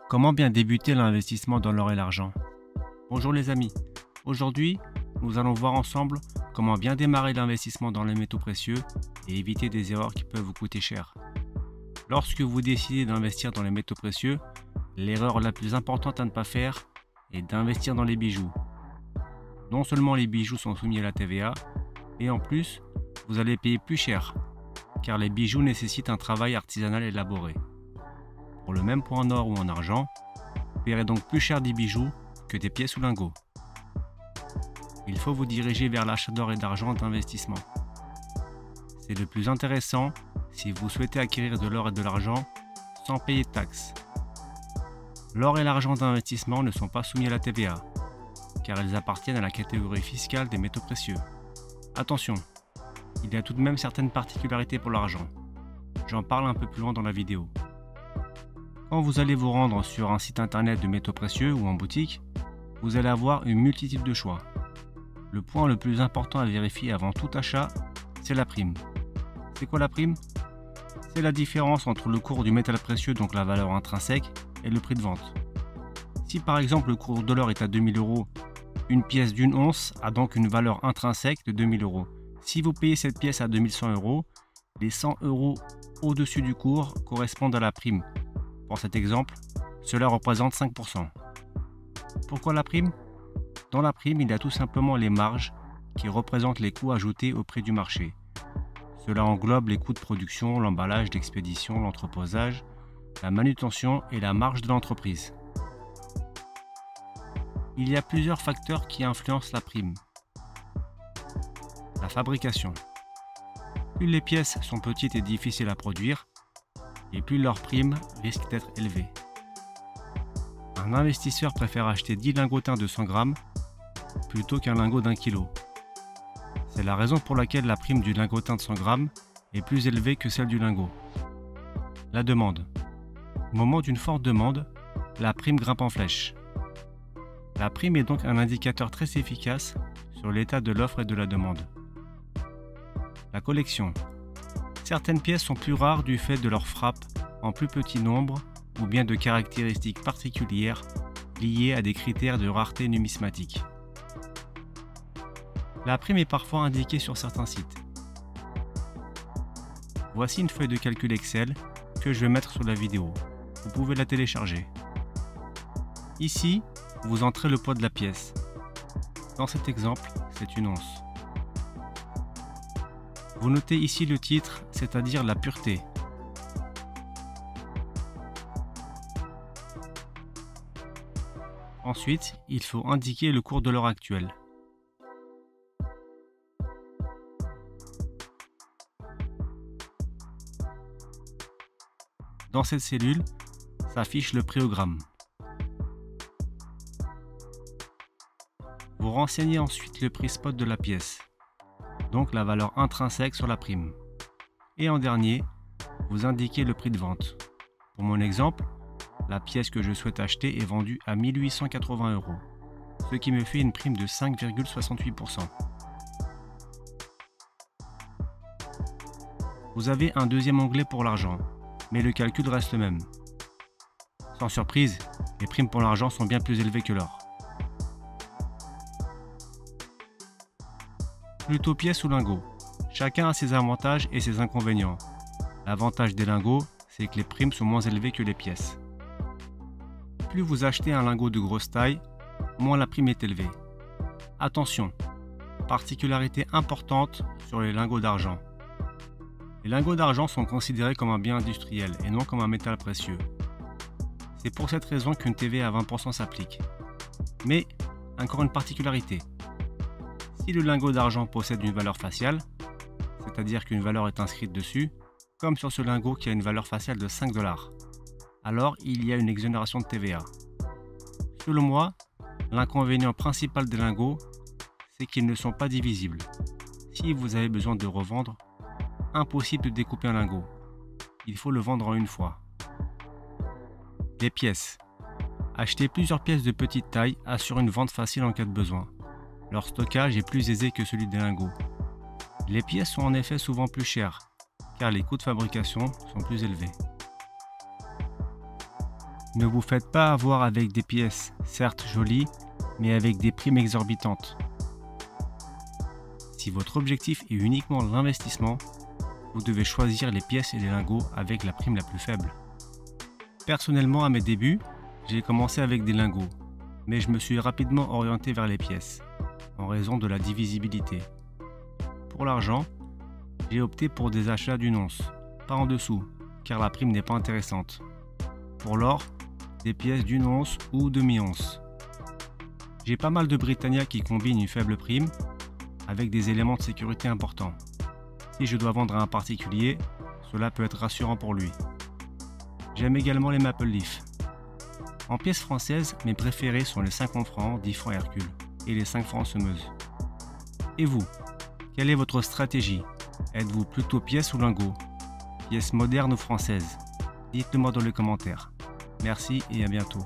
Comment bien débuter l'investissement dans l'or et l'argent? Bonjour les amis, aujourd'hui nous allons voir ensemble comment bien démarrer l'investissement dans les métaux précieux et éviter des erreurs qui peuvent vous coûter cher. Lorsque vous décidez d'investir dans les métaux précieux, l'erreur la plus importante à ne pas faire est d'investir dans les bijoux. Non seulement les bijoux sont soumis à la TVA, et en plus vous allez payer plus cher, car les bijoux nécessitent un travail artisanal élaboré. Pour le même point en or ou en argent, vous paierez donc plus cher des bijoux que des pièces ou lingots. Il faut vous diriger vers l'achat d'or et d'argent d'investissement. C'est le plus intéressant si vous souhaitez acquérir de l'or et de l'argent sans payer de taxes. L'or et l'argent d'investissement ne sont pas soumis à la TVA, car ils appartiennent à la catégorie fiscale des métaux précieux. Attention, il y a tout de même certaines particularités pour l'argent. J'en parle un peu plus loin dans la vidéo. Quand vous allez vous rendre sur un site internet de métaux précieux ou en boutique, vous allez avoir une multitude de choix. Le point le plus important à vérifier avant tout achat, c'est la prime. C'est quoi la prime? C'est la différence entre le cours du métal précieux, donc la valeur intrinsèque, et le prix de vente. Si par exemple le cours de l'or est à 2000 €, une pièce d'une once a donc une valeur intrinsèque de 2000 €. Si vous payez cette pièce à 2100 €, les 100 € au-dessus du cours correspondent à la prime. Pour cet exemple, cela représente 5%. Pourquoi la prime? Dans la prime, il y a tout simplement les marges qui représentent les coûts ajoutés au prix du marché. Cela englobe les coûts de production, l'emballage, l'expédition, l'entreposage, la manutention et la marge de l'entreprise. Il y a plusieurs facteurs qui influencent la prime. La fabrication. Plus les pièces sont petites et difficiles à produire, et plus leur prime risque d'être élevée. Un investisseur préfère acheter 10 lingotins de 100 grammes plutôt qu'un lingot d'1 kg. C'est la raison pour laquelle la prime du lingotin de 100 grammes est plus élevée que celle du lingot. La demande. Au moment d'une forte demande, la prime grimpe en flèche. La prime est donc un indicateur très efficace sur l'état de l'offre et de la demande. La collection. Certaines pièces sont plus rares du fait de leur frappe en plus petit nombre ou bien de caractéristiques particulières liées à des critères de rareté numismatique. La prime est parfois indiquée sur certains sites. Voici une feuille de calcul Excel que je vais mettre sur la vidéo. Vous pouvez la télécharger. Ici, vous entrez le poids de la pièce. Dans cet exemple, c'est une once. Vous notez ici le titre, c'est-à-dire la pureté. Ensuite, il faut indiquer le cours de l'or actuel. Dans cette cellule, s'affiche le prix au gramme. Vous renseignez ensuite le prix spot de la pièce, donc la valeur intrinsèque sur la prime. Et en dernier, vous indiquez le prix de vente. Pour mon exemple, la pièce que je souhaite acheter est vendue à 1880 €, ce qui me fait une prime de 5,68%. Vous avez un deuxième onglet pour l'argent, mais le calcul reste le même. Sans surprise, les primes pour l'argent sont bien plus élevées que l'or. Plutôt pièce ou lingot. Chacun a ses avantages et ses inconvénients. L'avantage des lingots, c'est que les primes sont moins élevées que les pièces. Plus vous achetez un lingot de grosse taille, moins la prime est élevée. Attention, particularité importante sur les lingots d'argent. Les lingots d'argent sont considérés comme un bien industriel et non comme un métal précieux. C'est pour cette raison qu'une TVA à 20% s'applique. Mais, encore une particularité. Si le lingot d'argent possède une valeur faciale, c'est-à-dire qu'une valeur est inscrite dessus, comme sur ce lingot qui a une valeur faciale de 5 $, alors il y a une exonération de TVA. Selon moi, l'inconvénient principal des lingots, c'est qu'ils ne sont pas divisibles. Si vous avez besoin de revendre, impossible de découper un lingot. Il faut le vendre en une fois. Les pièces. Acheter plusieurs pièces de petite taille assure une vente facile en cas de besoin. Leur stockage est plus aisé que celui des lingots. Les pièces sont en effet souvent plus chères, car les coûts de fabrication sont plus élevés. Ne vous faites pas avoir avec des pièces, certes jolies, mais avec des primes exorbitantes. Si votre objectif est uniquement l'investissement, vous devez choisir les pièces et les lingots avec la prime la plus faible. Personnellement, à mes débuts, j'ai commencé avec des lingots, mais je me suis rapidement orienté vers les pièces, en raison de la divisibilité. Pour l'argent, j'ai opté pour des achats d'une once, pas en dessous, car la prime n'est pas intéressante. Pour l'or, des pièces d'une once ou demi-once. J'ai pas mal de Britannia qui combinent une faible prime avec des éléments de sécurité importants. Si je dois vendre à un particulier, cela peut être rassurant pour lui. J'aime également les Maple Leaf. En pièces françaises, mes préférés sont les 50 francs, 10 francs Hercule et les 5 francs semeuses. Et vous, quelle est votre stratégie? Êtes-vous plutôt pièces ou lingots? Pièces modernes ou françaises? Dites-le moi dans les commentaires. Merci et à bientôt.